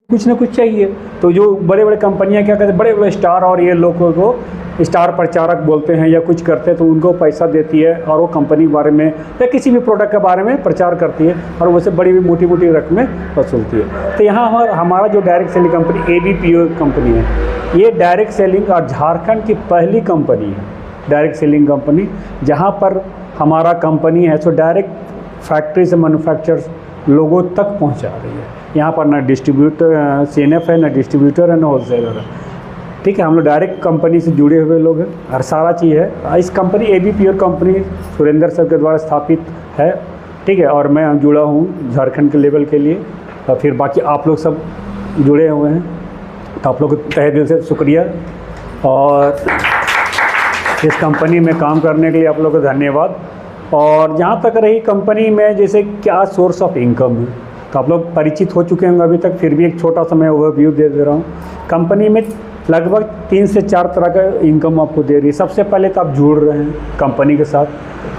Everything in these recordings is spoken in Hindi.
कुछ ना कुछ चाहिए। तो जो बड़े बड़े कंपनियां क्या करते हैं, बड़े बड़े स्टार और ये लोगों को स्टार प्रचारक बोलते हैं या कुछ करते हैं, तो उनको पैसा देती है और वो कंपनी के बारे में या किसी भी प्रोडक्ट के बारे में प्रचार करती है और उससे बड़ी मोटी मोटी रकमें वसूलती है। तो यहाँ हमारा जो direct selling company ABPO company है, ये डायरेक्ट सेलिंग और झारखंड की पहली कंपनी है डायरेक्ट सेलिंग कंपनी, जहाँ पर हमारा कंपनी है सो डायरेक्ट फैक्ट्री से मैन्युफैक्चरर्स लोगों तक पहुंचा रही है। यहाँ पर ना डिस्ट्रीब्यूटर CNF है, ना डिस्ट्रीब्यूटर है, ना होलसेलर है। ठीक है, हम लोग डायरेक्ट कंपनी से जुड़े हुए लोग हैं, हर सारा चीज़ है। इस company ABPO company Surendra sir के द्वारा स्थापित है। ठीक है, और मैं जुड़ा हूँ झारखंड के लेवल के लिए, और फिर बाकी आप लोग सब जुड़े हुए हैं, तो आप लोग को तहे दिल से शुक्रिया। और इस कंपनी में काम करने के लिए आप लोग को धन्यवाद। और जहाँ तक रही कंपनी में जैसे क्या सोर्स ऑफ इनकम है, तो आप लोग परिचित हो चुके होंगे अभी तक, फिर भी एक छोटा सा मैं ओवरव्यू दे रहा हूँ। कंपनी में लगभग 3 से 4 तरह का इनकम आपको दे रही है। सबसे पहले तो आप जुड़ रहे हैं कंपनी के साथ,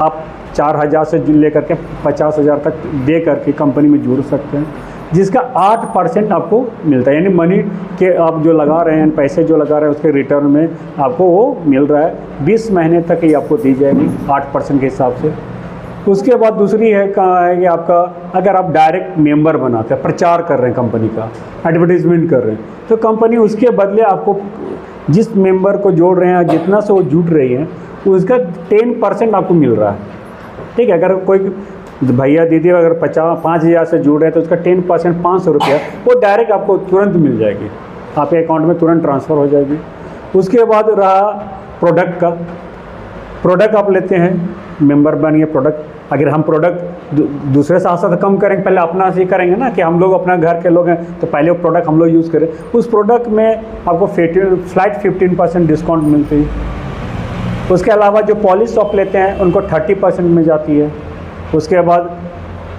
आप 4,000 से लेकर के 50,000 तक दे करके कंपनी में जुड़ सकते हैं, जिसका 8% आपको मिलता है। यानी मनी के आप जो लगा रहे हैं, पैसे जो लगा रहे हैं, उसके रिटर्न में आपको वो मिल रहा है। 20 महीने तक ये आपको दी जाएगी 8% के हिसाब से। उसके बाद दूसरी है कहाँ है कि आपका अगर आप डायरेक्ट मेंबर बनाते हैं, प्रचार कर रहे हैं कंपनी का, एडवर्टीजमेंट कर रहे हैं, तो कंपनी उसके बदले आपको जिस मेंबर को जोड़ रहे हैं, जितना से वो जुड़ रही है, उसका 10% आपको मिल रहा है। ठीक है, अगर कोई भैया दीदी अगर 5,000 से जुड़ रहे हैं तो उसका 10% 500 रुपया वो डायरेक्ट आपको तुरंत मिल जाएगी, आपके अकाउंट में तुरंत ट्रांसफ़र हो जाएगी। उसके बाद रहा प्रोडक्ट का। प्रोडक्ट आप लेते हैं, मेंबर बनिए। प्रोडक्ट अगर हम प्रोडक्ट दूसरे साथ साथ कम करेंगे, पहले अपना से करेंगे ना, कि हम लोग अपना घर के लोग हैं तो पहले वो प्रोडक्ट हम लोग यूज़ करें। उस प्रोडक्ट में आपको फ्लैट 15% डिस्काउंट मिलती है। उसके अलावा जो पॉलिश शॉप लेते हैं उनको 30% में जाती है। उसके बाद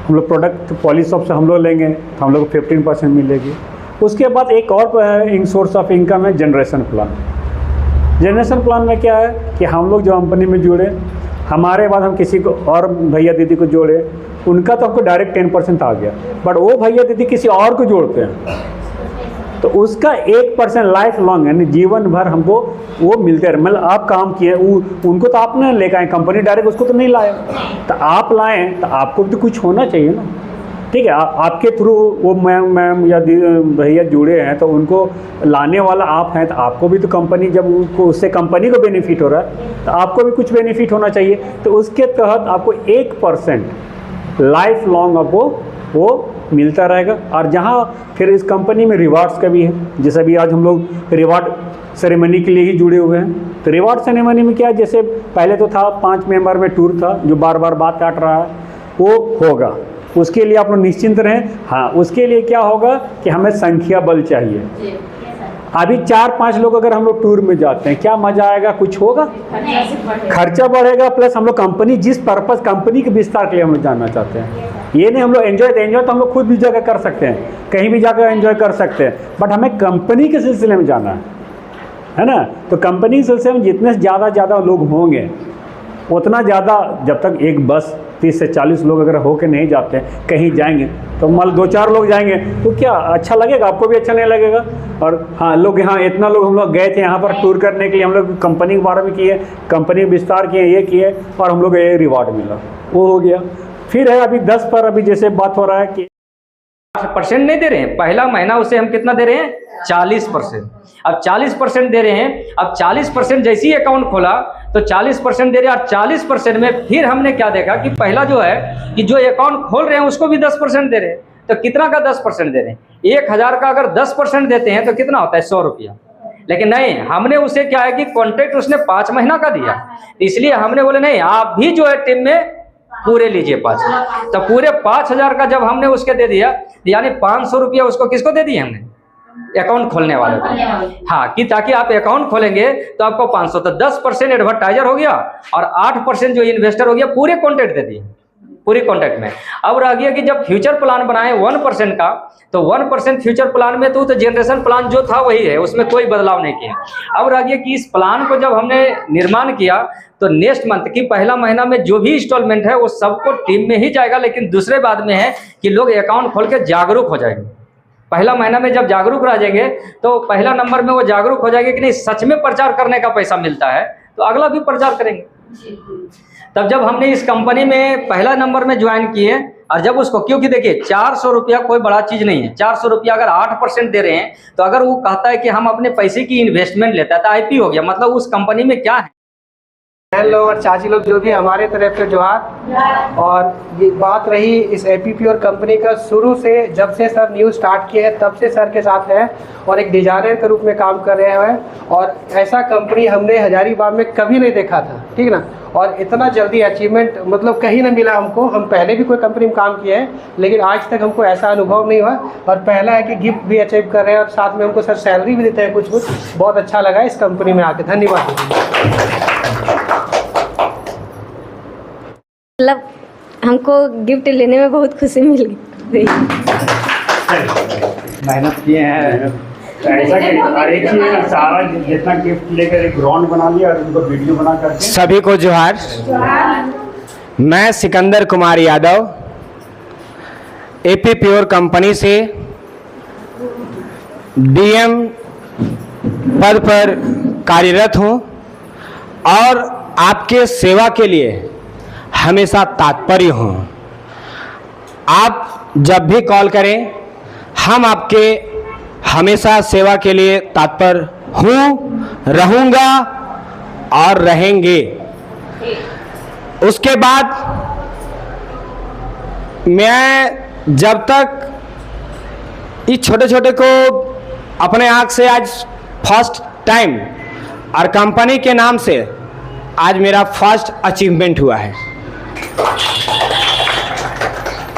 हम लोग प्रोडक्ट पॉलिश शॉप से हम लोग लेंगे तो हम लोग को 15% मिलेगी। उसके बाद एक और सोर्स ऑफ इनकम है जनरेशन प्लान। जनरेशन प्लान में क्या है कि हम लोग जो कंपनी में जुड़े, हमारे बाद हम किसी को और भैया दीदी को जोड़े, उनका तो हमको डायरेक्ट 10% आ गया, बट वो भैया दीदी किसी और को जोड़ते हैं तो उसका 1% लाइफ लॉन्ग यानी जीवन भर हमको वो मिलते रहे। मतलब आप काम किए, उनको तो आपने लेकर आए, कंपनी डायरेक्ट उसको तो नहीं लाए, तो आप लाएँ तो आपको भी तो कुछ होना चाहिए ना। ठीक है, आपके थ्रू वो मैम या भैया जुड़े हैं तो उनको लाने वाला आप हैं, तो आपको भी तो कंपनी जब उनको उससे कंपनी को बेनिफिट हो रहा है तो आपको भी कुछ बेनिफिट होना चाहिए। तो उसके तहत आपको 1% लाइफ लॉन्ग आपको वो मिलता रहेगा। और जहाँ फिर इस कंपनी में रिवार्ड्स का भी है, जैसे भी आज हम लोग रिवार्ड सेरेमनी के लिए ही जुड़े हुए हैं। तो रिवार्ड सेरेमनी में क्या है, जैसे पहले तो था 5 मेंबर में टूर था जो बार बार बात काट रहा है, वो होगा। उसके लिए आप लोग निश्चिंत रहें। हाँ, उसके लिए क्या होगा कि हमें संख्या बल चाहिए। अभी 4-5 लोग अगर हम लोग टूर में जाते हैं, क्या मजा आएगा, कुछ होगा? खर्चा बढ़ेगा, प्लस हम लोग कंपनी जिस पर्पस कंपनी के विस्तार के लिए हम लोग जानना चाहते हैं, ये नहीं हम लोग एंजॉय तो हम लोग खुद भी जगह कर सकते हैं, कहीं भी जाकर एंजॉय कर सकते हैं, बट हमें कंपनी के सिलसिले में जाना है ना। तो कंपनी के सिलसिले में जितने ज़्यादा लोग होंगे उतना ज़्यादा, जब तक एक बस 30 से 40 लोग अगर होके नहीं जाते हैं, कहीं जाएंगे तो मान 2-4 लोग जाएंगे तो क्या अच्छा लगेगा, आपको भी अच्छा नहीं लगेगा। और हाँ, लोग यहाँ इतना लोग हम लोग गए थे यहाँ पर टूर करने के लिए, हम लोग कंपनी के बारे में किए, कंपनी विस्तार किए, ये किए, और हम लोग ये रिवार्ड मिला, वो हो गया। फिर है अभी 10 पर अभी जैसे बात हो रहा है कि 8% नहीं दे रहे हैं, पहला महीना उसे हम कितना दे रहे हैं, 40%। अब 40% दे रहे हैं। अब 40% जैसे ही अकाउंट खोला तो 40% दे रहे हैं, और 40% में फिर हमने क्या देखा कि पहला जो है कि जो अकाउंट खोल रहे हैं उसको भी 10% दे रहे हैं। तो कितना का 10% दे रहे हैं? 1,000 का अगर 10% देते हैं तो कितना होता है, 100 रुपया। लेकिन नहीं, हमने उसे क्या है कि कॉन्ट्रैक्ट उसने 5 महीना का दिया, इसलिए हमने बोले नहीं, आप भी जो है टीम में पूरे लीजिए 5। तो पूरे 5,000 का जब हमने उसके दे दिया, यानी 500 रुपया उसको किसको दे दिए हमने, अकाउंट खोलने वाले को। हाँ, कि ताकि आप अकाउंट खोलेंगे तो आपको 500, तो 10% एडवर्टाइजर हो गया और 8% जो इन्वेस्टर हो गया, पूरे कॉन्ट्रैक्ट दे दिए, पूरी कॉन्ट्रैक्ट में। अब रह गया कि जब फ्यूचर प्लान बनाए 1% का, तो 1% फ्यूचर प्लान में तो जनरेशन प्लान जो था वही है, उसमें कोई बदलाव नहीं किया। अब रह गया कि इस प्लान को जब हमने निर्माण किया तो नेक्स्ट मंथ की पहला महीना में जो भी इंस्टॉलमेंट है वो सबको टीम में ही जाएगा, लेकिन दूसरे बाद में है कि लोग अकाउंट खोल के जागरूक हो जाएंगे। पहला महीना में जब जागरूक रह जाएंगे तो पहला नंबर में वो जागरूक हो जाएंगे कि नहीं सच में प्रचार करने का पैसा मिलता है, तो अगला भी प्रचार करेंगे। तब जब हमने इस कंपनी में पहला नंबर में ज्वाइन किए, और जब उसको, क्योंकि देखिए 400 रुपया कोई बड़ा चीज़ नहीं है। 400 रुपया अगर 8% दे रहे हैं, तो अगर वो कहता है कि हम अपने पैसे की इन्वेस्टमेंट लेता है तो आईपी हो गया, मतलब उस कंपनी में क्या है। बहन लोग और चाची लोग जो भी हमारे तरफ से जोहार। और ये बात रही इस एपी प्योर कंपनी का, शुरू से जब से सर न्यूज़ स्टार्ट किए हैं तब से सर के साथ है और एक डिजाइनर के रूप में काम कर रहे हैं। और ऐसा कंपनी हमने हजारीबाग में कभी नहीं देखा था, ठीक ना। और इतना जल्दी अचीवमेंट मतलब कहीं नहीं मिला हमको। हम पहले भी कोई कंपनी में काम किए हैं लेकिन आज तक हमको ऐसा अनुभव नहीं हुआ। और पहला है कि गिफ्ट भी अचीव कर रहे हैं और साथ में हमको सर सैलरी भी देते हैं कुछ। बहुत अच्छा लगा इस कंपनी में आके, धन्यवाद। मतलब हमको गिफ्ट लेने में बहुत खुशी मिल गई। मेहनत किए हैं, ऐसा कि सारा जितना गिफ्ट लेकर एक ग्राउंड बना लिया और उनको वीडियो बना करके। सभी को जोहार। मैं Sikandar Kumar Yadav AP pure company से डीएम पद पर कार्यरत हूं और आपके सेवा के लिए हमेशा तत्पर हूं। आप जब भी कॉल करें, हम आपके हमेशा सेवा के लिए तत्पर हूं, रहूंगा और रहेंगे। उसके बाद मैं जब तक इस छोटे छोटे को अपने आँख से आज फर्स्ट टाइम और कंपनी के नाम से आज मेरा फर्स्ट अचीवमेंट हुआ है।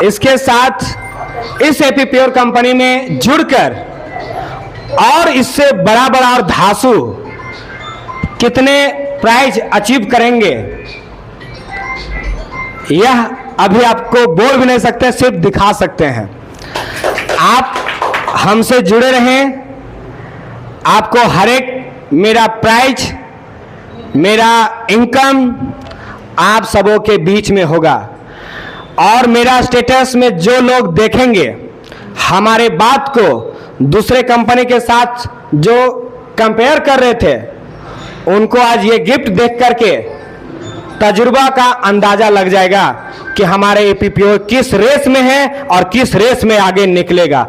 इसके साथ इस एपी प्योर कंपनी में जुड़कर और इससे बड़ा बड़ा और धांसू कितने प्राइज अचीव करेंगे, यह अभी आपको बोल भी नहीं सकते, सिर्फ दिखा सकते हैं। आप हमसे जुड़े रहें, आपको हर एक मेरा प्राइज, मेरा इनकम आप सबों के बीच में होगा। और मेरा स्टेटस में जो लोग देखेंगे हमारे बात को दूसरे कंपनी के साथ जो कंपेयर कर रहे थे, उनको आज ये गिफ्ट देख करके तजुर्बा का अंदाजा लग जाएगा कि हमारे एपी प्योर किस रेस में है और किस रेस में आगे निकलेगा।